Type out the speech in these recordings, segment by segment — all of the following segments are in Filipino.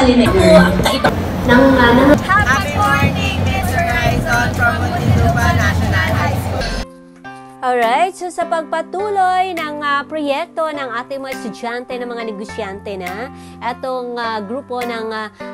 Salinay po ang kaiba ng Happy morning, Mr. Horizon from Muntinlupa National High School. Alright, so sa pagpatuloy ng proyekto ng ating mga estudyante, ng mga negosyante na, itong grupo ng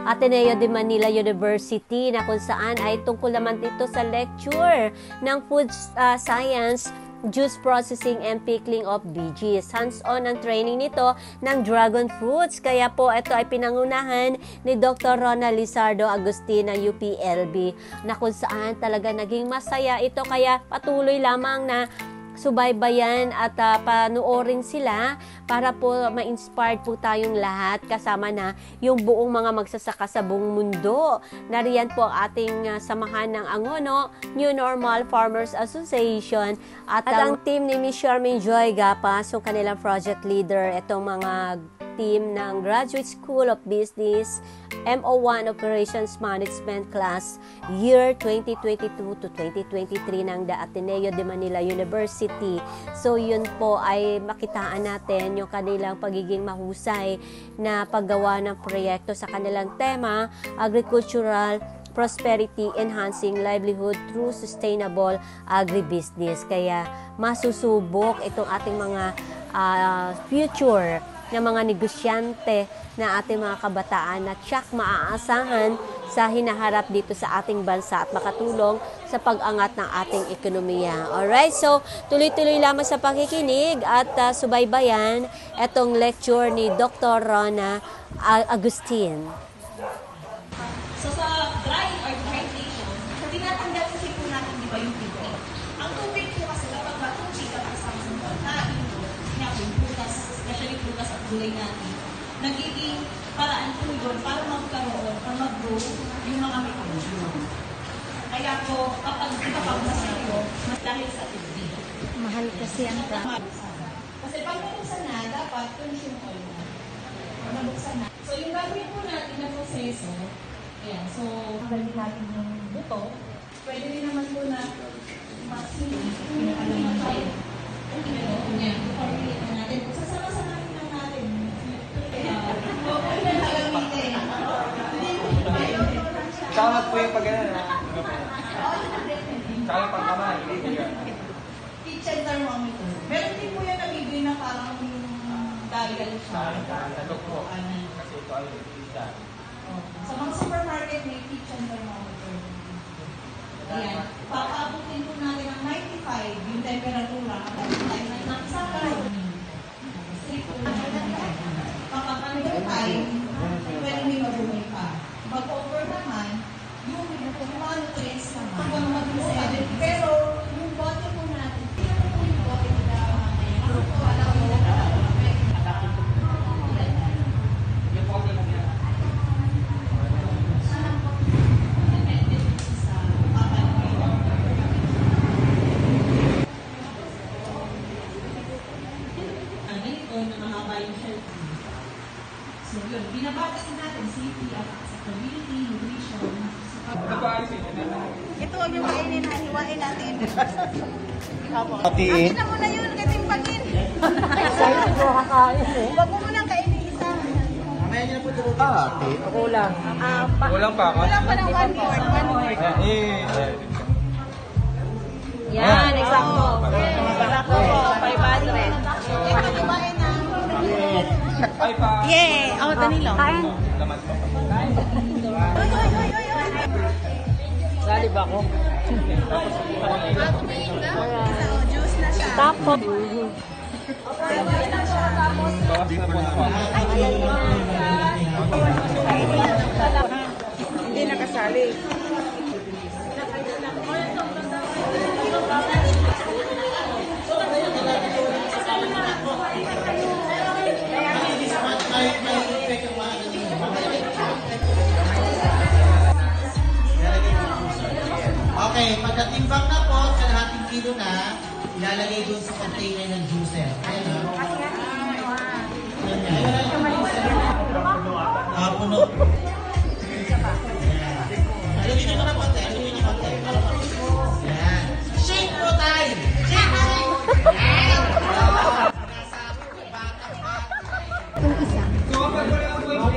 Ateneo de Manila University na kung saan ay tungkol naman dito sa lecture ng Food Science, Juice Processing and Pickling of Veggies. Hands-on ang training nito ng dragon fruits. Kaya po ito ay pinangunahan ni Dr. Ronald Lizardo Agustin ng UPLB na kung saan talaga naging masaya ito. Kaya patuloy lamang na subaybayan at panoorin sila para po ma-inspired po tayong lahat kasama na yung buong mga magsasaka sa buong mundo. Nariyan po ang ating samahan ng Angono New Normal Farmers Association at ang team ni Ms. Charmaine Joy Gapas, so kanilang project leader, itong mga team ng Graduate School of Business MO1 Operations Management Class Year 2022 to 2023 ng The Ateneo de Manila University. So yun po ay makitaan natin yung kanilang pagiging mahusay na paggawa ng proyekto sa kanilang tema, Agricultural Prosperity Enhancing Livelihood Through Sustainable Agribusiness. Kaya masusubok itong ating mga future ng mga negosyante na ating mga kabataan na tiyak maaasahan sa hinaharap dito sa ating bansa at makatulong sa pag-angat ng ating ekonomiya. Alright, so tuloy-tuloy lamang sa pakikinig at subaybayan itong lecture ni Dr. Rona Agustin. So sa dry or dehydration, sa tinatanggal kasi po natin, di ba, yung tubig. Ang tubig po kasi kapag matubig at kasama sa pagkain, yung prutas, especially prutas at gulay natin, nagiging paraan po yun para magkaroon o mag-grow yung mga microbiome. Kaya po, kapag ipapabasa nyo, mas dahil sa tubig. Mahal kasi ang Kasi pag nabuksan na, dapat consume oil na. Nabuksan na. So yung gagawin po natin na proseso, ayan, so gagawin natin yung buto. Pwede rin naman po na maximum pinakalaman tayo. Ayan, formulate na natin. Sasama-samahin lang natin. Saka po yung pag-gana na. Saka pang kamay. Kitchen thermometer. Meron din po yan nabibili na parang dial siya. Talok po. Kasi ito ay isa. Sa mga supermarket may kitchen thermometer. Ayan. Papaabutin po natin ang 95 yung temperatura kapag tayo na nagsakay. Kapag under 5, pwede may mabuhay pa. Pag-over naman, yung mga nutrients naman. Kung mag-7, pero yung bote po natin, tingnan po yung bote nila mamaya. Kasi po, alam mo, so yun, binabatasin natin safety at accessibility, nutrition. Ito ang yung kainin na hiwain natin. Patiin. Nakita mo na yun, katimpagin. Excited ko kakain eh. Huwag mo munang kainin isa. Mamaya niya po dito. Patiin. Kulang. Kulang pa ako. Kulang pa ng 1/4. Yan, eksakto. Para ko, 500. Ito hiwain na. Ay pa. Yeah! Oh, Danilo. Kain. Laman po. Salib ako. Juice na siya. Tapos. Hindi nakasali. Okay, pagkatimbang na po, kalahating kilo na, ilalagay doon sa container ng juicer. Ayan na. Puno. Alumin nyo na konti, alumin nyo konti. Ayan. Shake po tayo! Shake! Ayan! Yung isa. So kapag wala po yung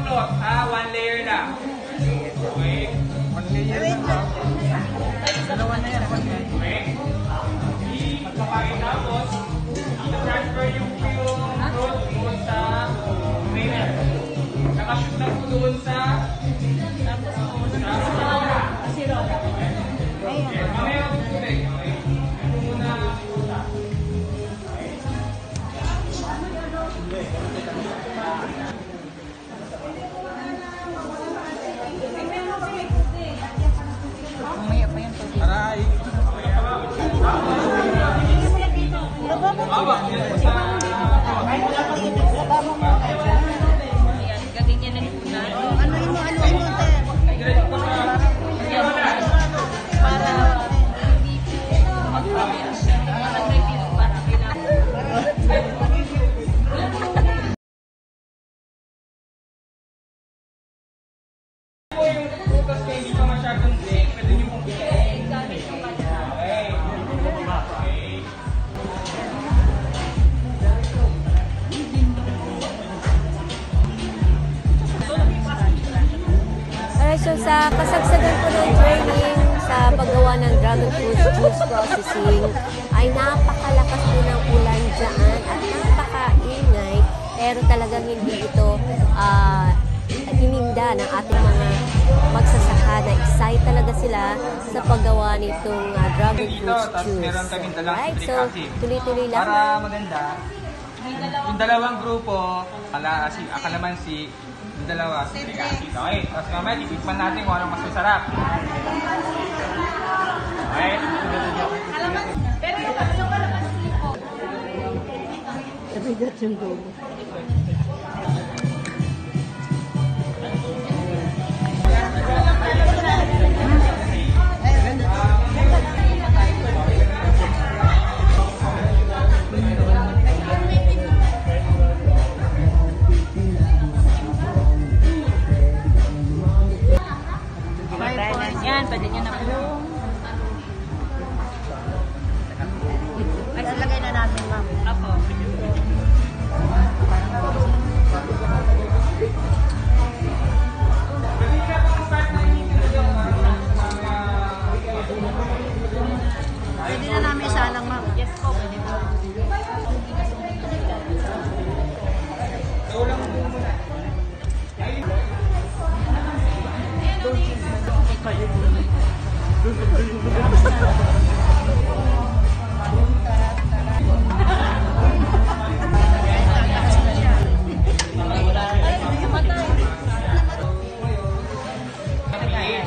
cloth, ha? 1 layer lang. Okay? 1 layer lang. Dalawa na yan. Okay? Okay, tapos, i-transfer yung cloth doon sa trainer. Nakashoot na po doon sa sirola. Okay, mamaya ako tubig. Okay? Ito muna ang puta. Aray! Yung prutas na hindi pa masyadong big, pwede nyo pong bigay. Okay. Alright, so sa kasagsagan po ng training sa paggawa ng dragon fruit juice processing ay napakalakas po ng ulan dyan at napakaingay, pero talagang hindi ito hininda ng ating mga magsasaka na excited talaga sila sa paggawa nitong dragon fruit juice. Meron kaming dalang Alright, so citric acid. tuloy-tuloy lang. Para maganda, yung dalawang grupo, akalamansi, yung dalawa, citric acid. Okay, tapos mamaya titikman natin kung anong mas masarap. Okay? Pero yung kalamansi po. Nabigat yung gobo. Yan, pwede nyo na po. Ay, salagay na namin, ma'am. Apo. Pwede na namin isalang, ma'am. Yes po, pwede po.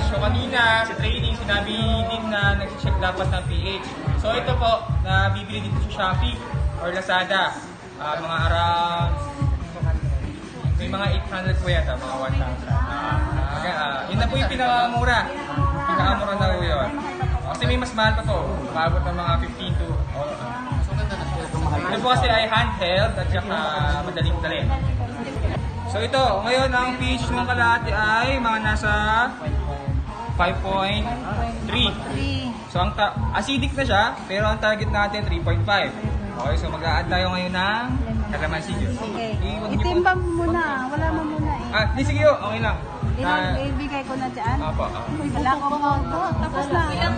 So kanina sa training, sinabi din na nag-check dapat ng pH. So ito po, nabibili dito sa Shopee or Lazada. Mga around, may mga 800 po yata, mga 1,000. Yun na po yung pinakamura. Pinakamura na po yun. Kasi may mas mahal pa po. Maabot ng mga 15 to... Ito po kasi ay handheld at saka madaling dalhin. So ito, ngayon ang pH ng kalahati ay mga nasa 5.3. So ang acidic na siya, pero ang target natin 3.5. Okay, so mag-a-add tayo ngayon ng kalamansi juice. Okay. Huwag niyo po- Itimbang mo muna. Wala mo muna eh. Di sige, okay lang. Ibigay ko na dyan. Apo. Wala ko po. Tapos na. Ilang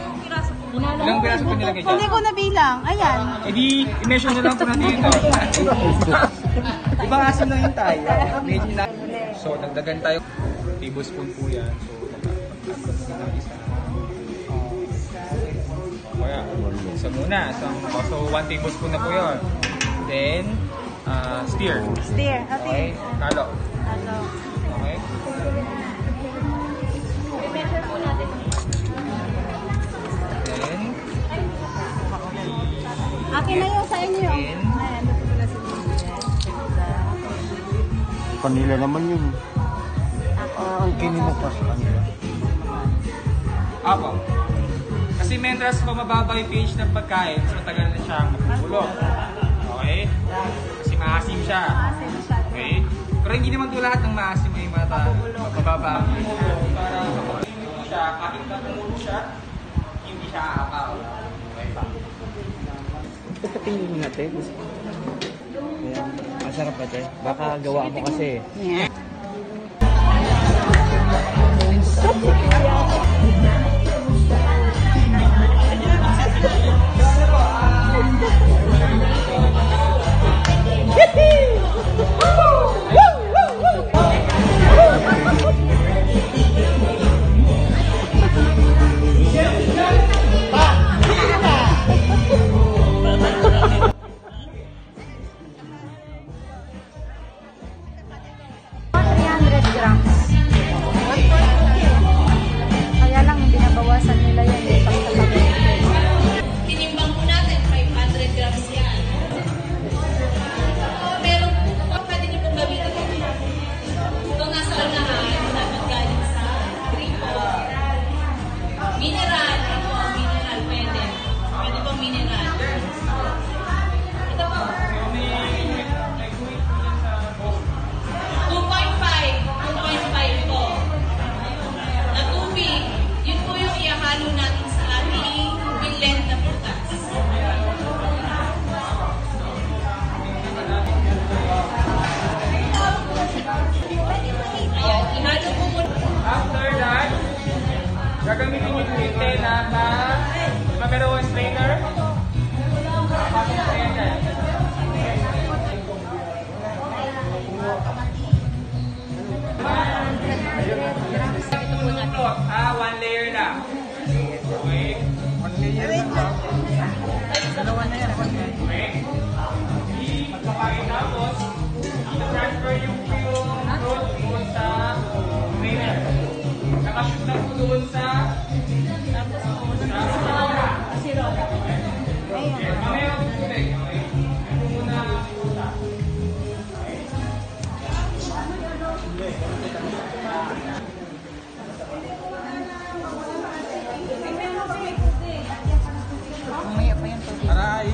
piraso po nilagay dyan? Hindi ko nabilang. Ayan. I-measure na lang po natin ito. Ibang asim lang yung tayo. Medyo na. So, nagdagan tayo. Tablespoon po yan. So, kaya, isa muna. So, 1 tablespoon na po yun. Then, stir. Steer. Okay? Kalo. Ano? Okay? Then, Akin na yung sa inyo. Akin. Ayan. Dito ko na sa inyo. Kanila naman yun. Ang kinino pa sa kanila. Apo. Kasi mentras pa mababa yung pH ng pagkain, mas matagal na siyang mapupulok. Okay? Kasi maasim siya. Okay? Pero hindi naman ito lahat ng maasim ay mababa ang pH. Para mapapulok siya, kahit na pumulo siya, hindi siya aapaw. Okay pa. Pagkatingin mo natin. Ayan. Masarap ba, te? Baka gawa mo kasi. Kaya lang, binabawasan nila yan. Tinimbang po natin, 500 grams yan. Meron po, pwede niyo pong gamitin. Itong nasa unahan, dapat galing sa gripo. Mineral, ito, mineral, pwede. Pwede pong mineral. Ito po, 2.5 po. Na tubig, yun po yung ihahalo natin sa ating blend na prutas. Ayan, ihalo po muna. After that, gagamitin yung tinte na mameron strainer. Ayan dyan. One layer lang. Okay. One layer lang. Dalawa na yan. Okay. Magpapakain tapos, transfer yung fruit doon sa strainer. Nakashoot na po doon sa sirop. Mamaya ang tubig. Okay. Ito muna ang puta. Aray!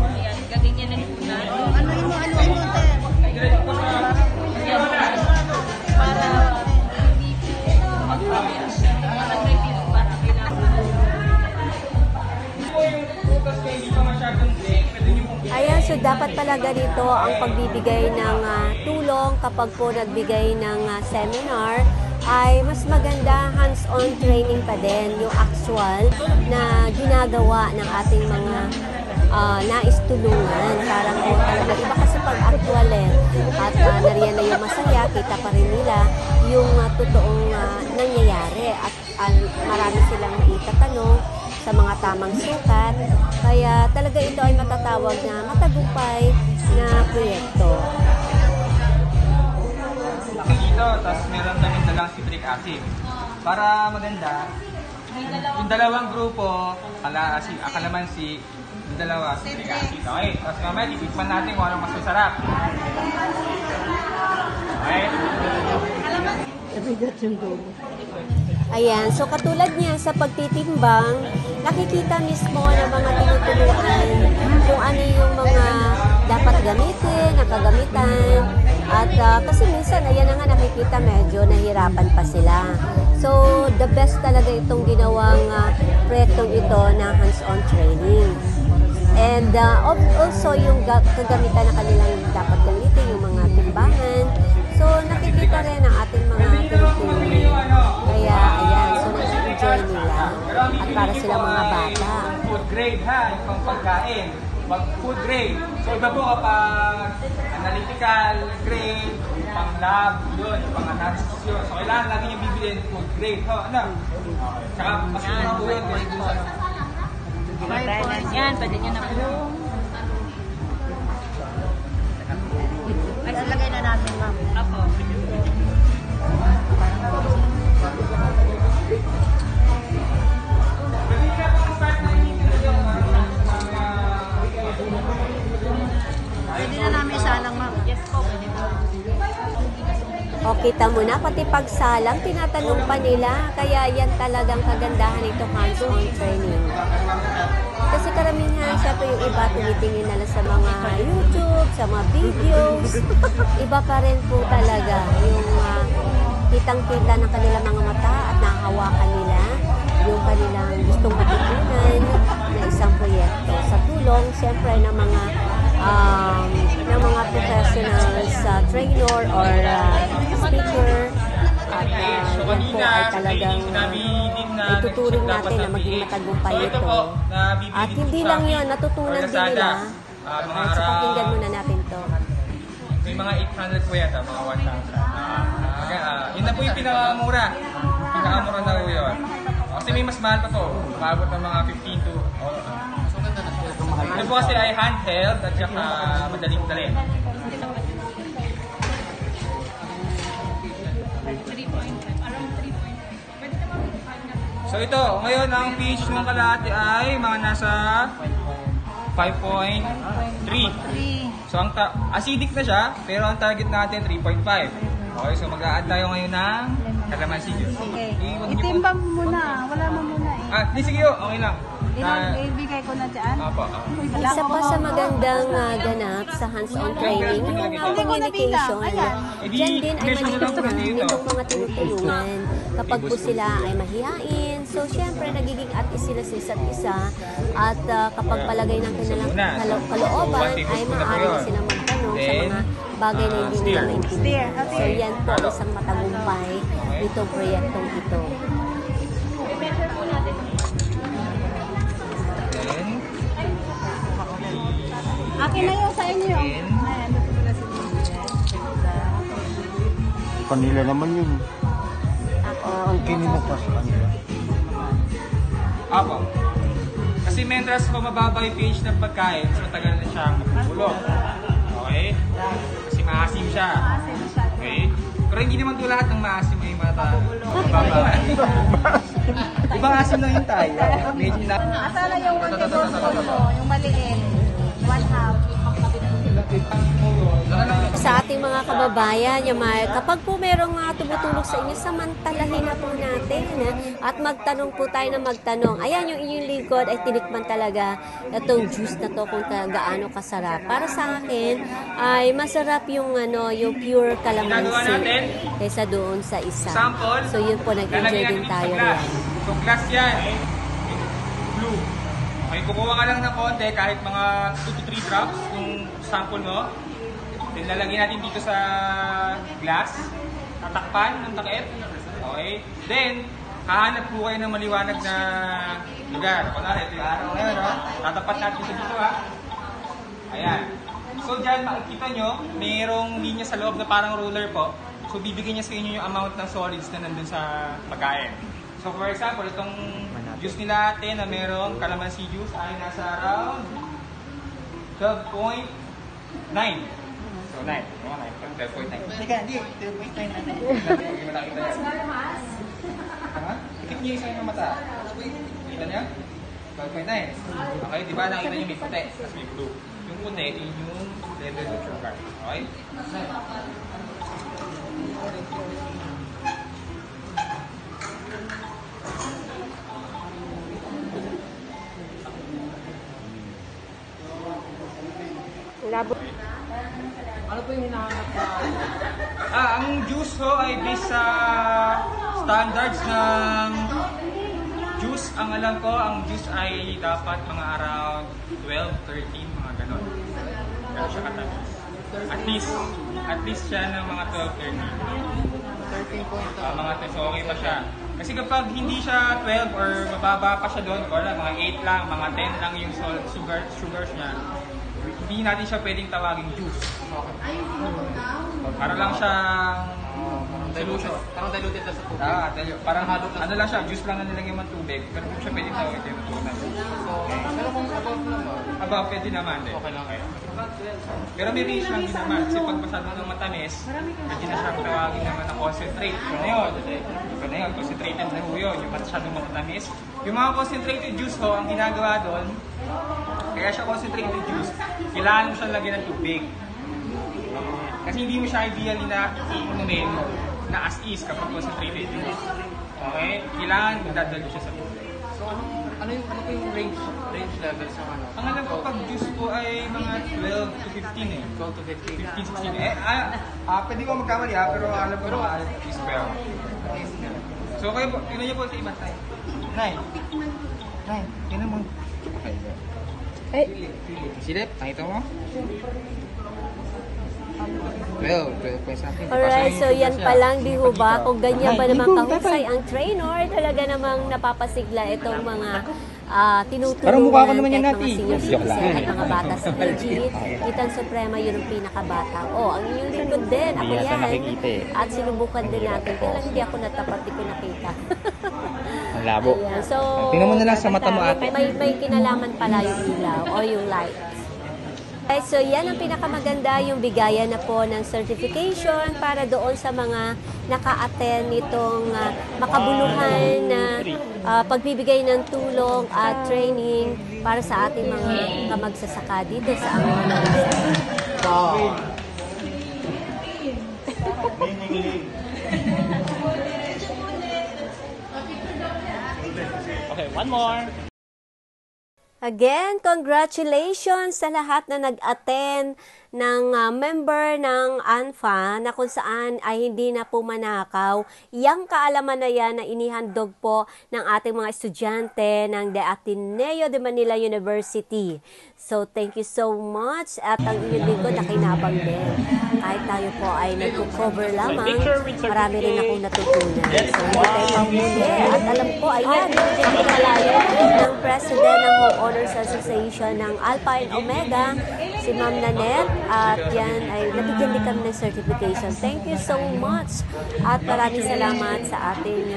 Ayan, gaganyan na po na. Para hindi po mag-review para kailangan. Po yung prutas na hindi pa masyadong drink, pwede niyo pong Ayan, so dapat pala ganito ang pagbibigay ng tulong kapag po nagbigay ng seminar ay mas maganda hands-on training pa din yung actual na ginagawa ng ating mga nais tulungan. Parang po talaga, iba kasi pag actual at nariyan na yung masaya, kita pa rin nila yung totoong nangyayari at marami silang maitatanong sa mga tamang sukat. Kaya talaga ito ay matatawag na matagumpay na proyekto. dito, tapos meron kami dalang citric acid. Para maganda, yung dalawang grupo, akalamansi, yung dalawa citric acid. Okay, tapos mamaya titikman natin kung anong mas masarap. Okay. Ayan, so katulad niya sa pagtitimbang, nakikita mismo ng mga tinutuluan kung ano yung mga dapat gamitin, nakagamitan. At kasi minsan, ayan na nga nakikita, medyo nahirapan pa sila. So, the best talaga itong ginawang proyektong ito na hands-on training. And also, yung kagamitan na kanilang dapat gamitin, yung mga timbangan. So, nakikita rin ang ating mga tinutulong. Kaya, ayan, so nag-enjoy nila. At para silang mga bata. Food grade ha, yung pang pagkain. Food grade. So, iba po kapag analytical grade, pang lab, yun, pang analysis yun. So, kailangan lagi yung bibilin food grade. Ho, ano? Tsaka, mas yun po yun. Yan, pwede nyo na po. Ay, lagay na natin, ma'am. Apo. Pwede na namin isalang, ma'am. Yes po, pwede po. O, kita mo na, pati pagsalang, tinatanong pa nila. Kaya yan talagang kagandahan nito, hands-on training. Kasi karamihan, syempre yung iba, tumitingin na lang sa mga YouTube, sa mga videos. Iba pa rin po talaga yung kitang-kita ng kanilang mga mata at nahahawakan nila yung kanilang gustong matutunan na isang proyekto. Sa tulong, syempre ng mga professional sa trainer or speaker. At So yan po kanina, ay sa talagang training sinabi din na ituturing nag-check dapat natin na ng maging PH. matagumpay So ito ito. po, nabibili At dito hindi sa lang Shopee yun, natutunan or din Lazada. nila. Mga At sa pakinggan muna natin to. May mga 800 po yata, mga 1,000. Yun na po yung pinakamura. Pinakamura na po yun. Kasi may mas mahal pa po. Umabot ng mga 15 to... Ito po kasi ay handheld at saka madaling dalhin. So ito, ngayon ang pH ng kalahati ay mga nasa 5.3. So ang acidic na siya, pero ang target natin 3.5. Okay, so mag-a-add tayo ngayon ng calamansi juice. Okay. Iwan niyo po. Itimbang mo muna. Wala mo muna eh. Di sige, okay lang. Ibigay ko na dyan. Apo. Isa pa sa magandang ganap sa hands-on training, yung communication. Diyan din ay malitunan itong mga tinutulungan. Kapag po sila ay mahihain, so syempre nagiging at is sila sa isa't isa. At kapag palagay ng kanilang kalooban, ay maaari na silang magtanong sa mga bagay na hindi nila maintindihan. So yan po ang isang matagumpay nitong proyektong ito. I-measure po natin. Then, Akin na yun sa inyo. then, Ayan, dito pala si Kanila naman yun. Ang kininapas sa kanila. apo. Kasi mentras po mababa yung pH ng pagkain, mas matagal na siya mapupulong. Okay? Kasi maasim siya. Okay? Pero hindi naman po lahat ng maasim ay mababa. Ibang asim lang yung tayo. Medyo na... Asa na yung tablespoon mo? Yung maliit. 1/2. Sa ating mga kababayan, kapag po merong tumutulog sa inyo, samantalahin na po natin at magtanong po tayo na magtanong. Ayan, yung inyong lingkod ay tinikman talaga itong juice na to kung gaano kasarap. Para sa akin, ay masarap yung pure calamansi kaysa doon sa isa. Sample. So yun po, nag-enjoy din tayo glass. yan. So glass yan. Blue. Okay, kukuha ka lang ng konti kahit mga 2 to 3 drops yung sample mo. Then lalagyan natin dito sa glass. Tatakpan ng takip. Okay. Then, hahanap po kayo ng maliwanag na lugar. Kunwari, ito yung araw ngayon, no? Tatapat natin ito dito, ha? Ayan. So dyan, makikita nyo, mayroong linya sa loob na parang ruler po. So bibigyan niya sa inyo yung amount ng solids na nandun sa pagkain. So for example, itong juice nila ate na merong calamansi juice ay nasa around 12.9. So 9. Mga 9. 12.9. Teka, hindi. 12.9 na. Hindi mo nakita yan. Tama? Ikit niyo yung isa yung mata. Kita niya? 12.9. Okay, di ba nakita niyo may puti, tapos may blue. Yung puti, yung level of sugar. Okay? Ano po yung hinahanap na? Ang juice ho ay based sa standards ng juice. Ang alam ko, ang juice ay dapat mga around 12, 13, mga ganon. Ganon siya katamis. At least siya ng mga 12, 13. 13.2. Mga 10, so okay pa siya. Kasi kapag hindi siya 12 or mababa pa siya doon, or mga 8 lang, mga 10 lang yung sugars niya, hindi natin siya pwedeng tawaging juice. Para lang siyang solution. Parang diluted na sa tubig. Parang ano lang siya, juice lang na nilagyan ng tubig. Pero kung siya pwedeng tawagin ito yung tunan. So, pero kung above naman, Aba, pwede naman din. okay lang kayo. Pero may range lang din naman. Kasi pag masyado ng matamis, pwede na siyang tawagin naman ng concentrate. Ito na yun. Ito na yun. Concentrated na ho yun. Yung masyadong matamis. Yung mga concentrated juice ho, ang ginagawa doon, kaya siya concentrated juice, kailangan mo siyang lagyan ng tubig. Kasi hindi mo siya ideally na iinumin na as is kapag concentrated juice. Okay? Kailangan magdadalo siya sa tubig. So, ano po yung range levels ng ano? Ang alam ko pag juice po ay mga 12 to 15 eh. 12 to 15. 15, 16 pwede ko magkamali pero alam ko na is 12. So kayo po, tingnan niyo po sa iba tayo. 9. 9. Tingnan mo. Okay. Silip, nakita mo? 12 something. Alright, so yan pa lang, di ho ba? Kung ganyan ba naman kahusay ang trainer, talaga namang napapasigla itong mga Parang mukha ko tinutulungan naman yan, kahit Nati. mga senior Joke lang. citizen at mga bata sa legit. Kitang Suprema, yun ang pinakabata. Oh, ang inyong lingkod din, ako Hindi yata yan. nakikita eh. At sinubukan din natin. Kaya lang hindi ako natapat, di ko nakita. Ang labo. Ayan, so, Tingnan mo na lang sa mata mo, ate. may kinalaman pala yung ilaw o yung lights. Okay, so yan ang pinakamaganda, yung bigayan na po ng certification para doon sa mga naka-attend nitong makabuluhan na pagbibigay ng tulong at training para sa ating mga kamagsasaka dito sa Angono. Okay, one more. Again, congratulations sa lahat na nag-attend ng member ng ANFA na kung saan ay hindi na po manakaw. Yang kaalaman na yan na inihandog po ng ating mga estudyante ng The Ateneo de Manila University. So, thank you so much at ang inyong lingkod nakinabang din. Kahit tayo po ay nag-cover lamang, marami rin akong natutunan. So, hindi tayo pangmuli. At alam ko, ayan, binigyan ko palayo ng President ng Home Owners Association ng Alpha and Omega, si Ma'am Nanette, at yan ay nabigyan din kami ng certification. Thank you so much at maraming salamat sa ating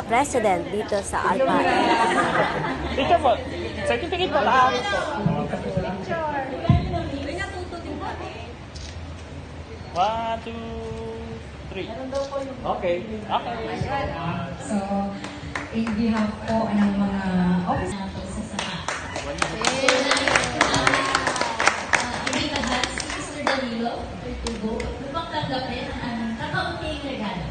President dito sa Alpha and Omega. Picture po. Certificate po lahat. One, two, three. Okay. Okay. So, in behalf po ng mga office Inihahal si Mr. Danilo Pertugo upang tanggapin ang kakaunting regalo.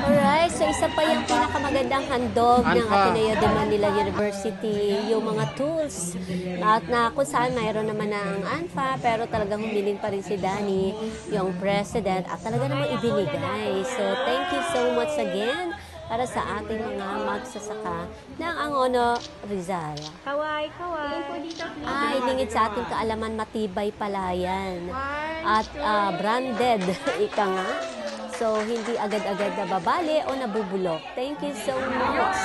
Alright, so isa pa yung pinakamagandang handog ng Ateneo de Manila University, yung mga tools. At na kung saan mayroon naman na ang ANFA, pero talagang humiling pa rin si Danny, yung president, at talaga namang ibinigay. So, thank you so much again para sa ating mga magsasaka ng Angono, Rizal. Kaway. Ay, lingid sa ating kaalaman, matibay pala yan. At branded, ika nga. So, hindi agad-agad nababali o nabubulok. Thank you so much.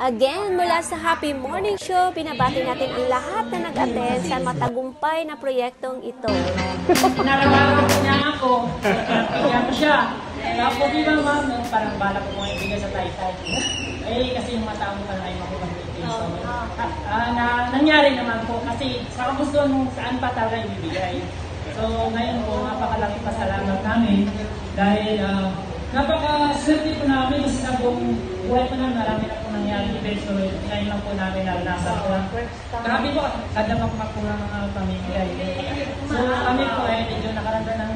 Again, mula sa Happy Morning Show, binabati natin ang lahat na nag-attend sa matagumpay na proyektong ito. Narawaran ko niya ako. Kaya ko siya. Tapos di ba ma'am, parang bala ko mga ibigay sa taytay. Eh, kasi yung mata mo parang ay makipag-ibigay. So, nangyari naman po kasi sa kagustuhan mo saan pa talaga ibibigay. So, ngayon po, napakalaking pasalamat namin dahil napaka-swerte po namin kasi sa buong buhay po namin, marami na po nangyari events. So, ngayon lang po namin naranasan po lang. Grabe po, kada po ng mga pamilya. So, kami po ay medyo nakaranda ng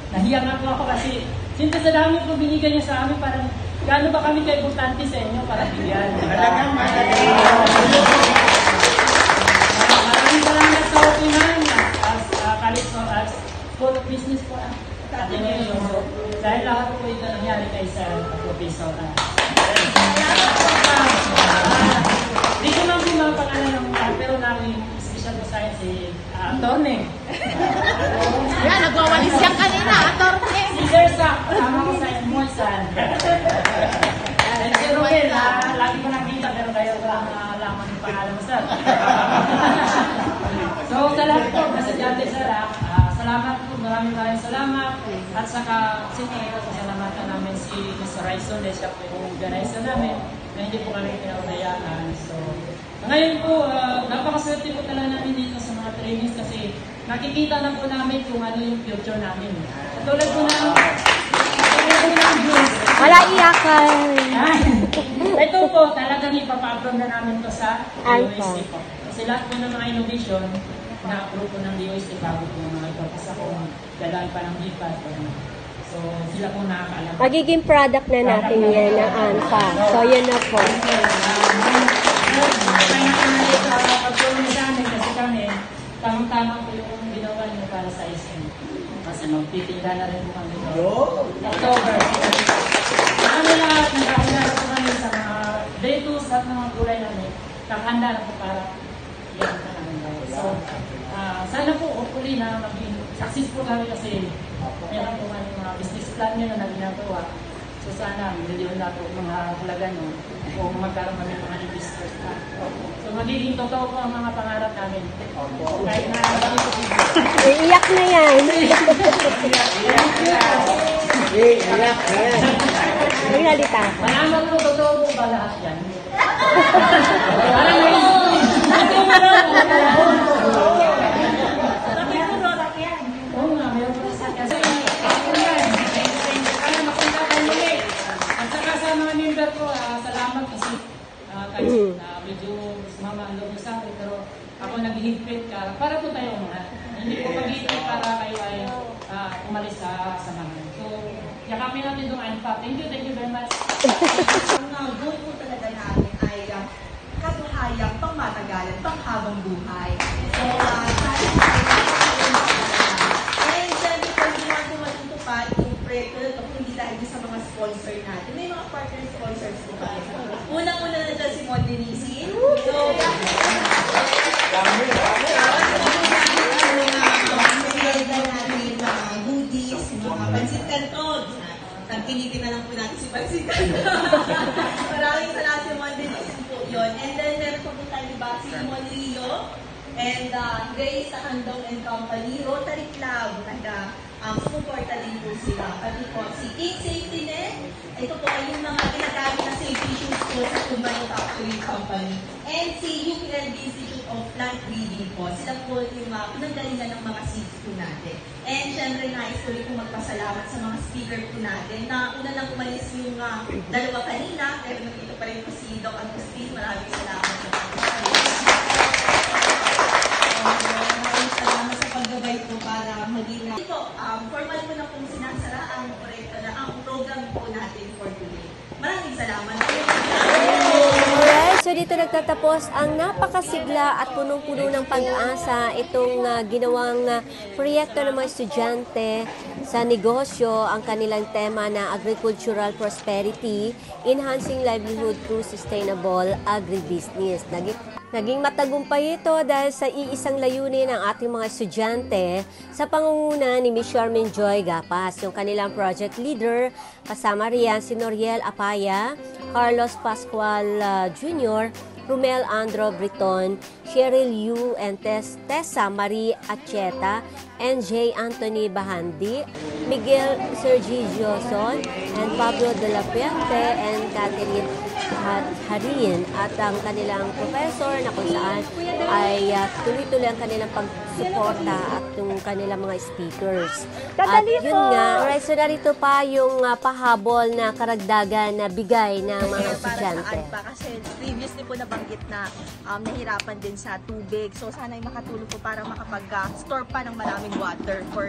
nahiya nga po ako kasi since sa dami po binigyan niya sa amin, parang gaano ba kami ka-importante sa inyo para bigyan? Maraming salamat sa opinan as college po, as school of business po at Ateneo. So, dahil lahat po ito nangyari kay Sir Professor. Di ko lang po mga pangalan ng pero namin special po science si Atty. Yan, nagwawalis yan kanina, Atty. Si Sir Sak, tama ko sa Monsan. And si Ruel, lagi ko nakita pero kayo ko lang nalaman yung pangalan mo, Sir. So, sa lahat po, kasadyante, Sir, salamat po, maraming salamat. At saka, siyempre, pasalamatan namin si Mr. Raison, dahil siya po yung organizer namin, na hindi po kami pinaunayaan. So, ngayon po, napakaswerte po talaga namin dito sa mga trainings kasi nakikita na po namin kung ano yung future namin. Tulad po ng Wala iyakan! ito po, talagang ipapa-approve na namin to sa DOST po. Kasi lahat po ng mga innovation, na-approve po ng DOST bago po mga ito. Kasi ako, dadaan pa ng DPAD po. So, sila po nakakaalam. Magiging product na natin yan ng ANFA. So, yun na po. Pag-tulong sa amin kasi kami, tamang-tamang po yung ginawa niyo para sa SM. Kasi magtitinda na rin po kami. October. Marami lahat, nakahanda na po kami sa mga datos at mga kulay namin. Nakahanda na po para yan na namin tayo. So, sana po, hopefully na maging successful kami kasi meron po kami mga business plan nyo na ginagawa. So sana, milyon na po mga halaga nyo o magkaroon kami mga investors pa. So magiging totoo po ang mga pangarap namin. Kahit na Iiyak na yan. May halita. malaman mo totoo po ba lahat yan? Parang may oo nga, meron po sa kaya. Kaya mapunta tayo muli. At saka sa mga member ko, salamat kasi kahit medyo sumama ang loob sa akin, pero ako naghihigpit para po tayo umangat. Hindi po pag-higpit para kayo ay umalis sa samahan. So, yakapin natin itong ANFA. Thank you very much. Ang goal po talaga namin ay kabuhayan, pangmatagalan, panghabang buhay. So, and syempre po, hindi naman po matutupad yung proyekto na ito kung hindi dahil sa mga sponsor natin. May mga partner sponsors po kami. Unang-una na dyan si Mon Denisi. So, mga goodies, mga pansit canton. Tagkinitin na lang po natin si pansit canton. Maraming salamat si Mon Denisi po yun. And then, meron po tayo ni si Mon Rio and Grace Handong and Company, Rotary Club, sumuporta din po sila. Pati po si King Safety Net, ito po ay yung mga ginagamit na safety shoes po sa food manufacturing company. And si UPLB Institute of Plant Breeding po, sila po yung pinanggalingan ng mga seeds po natin. And syempre nais ko rin po magpasalamat sa mga speaker po natin na una lang umalis yung dalawa kanina, pero nandito pa rin po si Doc Agustin. Maraming salamat sa maraming salamat sa paggabay po para maging ito, formal po na pong sinasara ang program po natin for today. Maraming salamat. Alright, so dito nagtatapos ang napakasigla at punong-puno ng pag-asa itong ginawang proyekto ng mga estudyante sa negosyo, ang kanilang tema na Agricultural Prosperity, Enhancing Livelihood Through Sustainable Agribusiness. Naging matagumpay ito dahil sa iisang layunin ng ating mga estudyante sa pangunguna ni Ms. Charmaine Joy Gapas, yung kanilang project leader, kasama riyan si Noriel Apaya, Carlos Pascual Jr., Romel Andro Briton, Cheryl Yu, and Tessa Marie Acheta, and J. Anthony Bahandi, Miguel Sergi Joson, and Pablo de la Puente, and Catherine Harin, at ang kanilang professor na kung saan ay tuloy-tuloy ang kanilang pagsuporta at yung kanilang mga speakers. At yun nga, alright, so narito pa yung pahabol na karagdagan na bigay ng mga estudyante. Kasi previously po nabanggit na nahirapan din sa tubig. So sana ay makatulong po para makapag-store pa ng maraming water for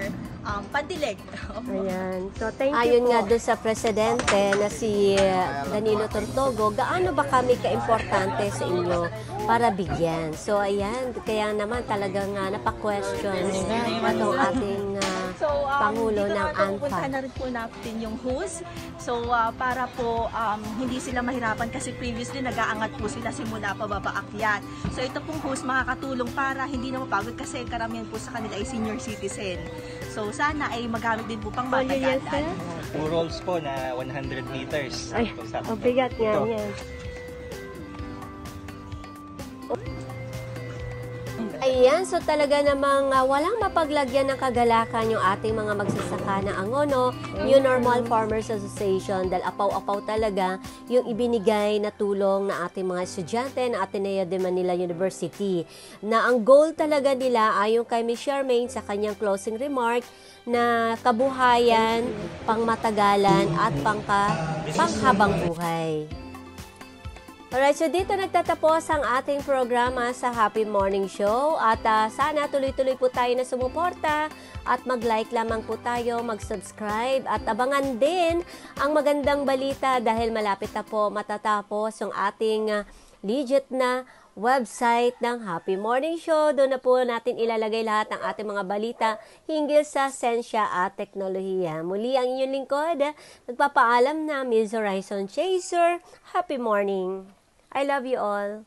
pandilig. Ayan. So, thank you Ayon po. Nga doon sa presidente na si Danilo Tortogo, gaano ba kami ka-importante sa inyo para bigyan? So, ayan. Kaya naman talagang napa-question itong ating Pangulo ng ANFA. Pupunta na rin po natin yung host. So, para po hindi sila mahirapan kasi previously nag-aangat po sila simula pa babaakyat. So, ito pong host makakatulong para hindi na mapagod kasi karamihan po sa kanila ay senior citizen. So, sana ay magamit din po pang matagalan. 2 rolls po na 100 meters. Ay, bigat nga yan. Ayan, so talaga namang walang mapaglagyan ng kagalakan yung ating mga magsasaka ng Angono, New Normal Farmers Association, dahil apaw-apaw talaga yung ibinigay na tulong na ating mga estudyante na Ateneo de Manila University. Na ang goal talaga nila ay yung kay Ms. Charmaine sa kanyang closing remark na kabuhayan, pangmatagalan at panghabang buhay. Alright, so dito nagtatapos ang ating programa sa Happy Morning Show at sana tuloy-tuloy po tayo na sumuporta at mag-like lamang po tayo, mag-subscribe at abangan din ang magandang balita dahil malapit na po matatapos ang ating legit na website ng Happy Morning Show. Doon na po natin ilalagay lahat ng ating mga balita hinggil sa sensya at teknolohiya. Muli ang inyong lingkod, nagpapaalam na Miss Horizon Chaser. Happy morning. I love you all.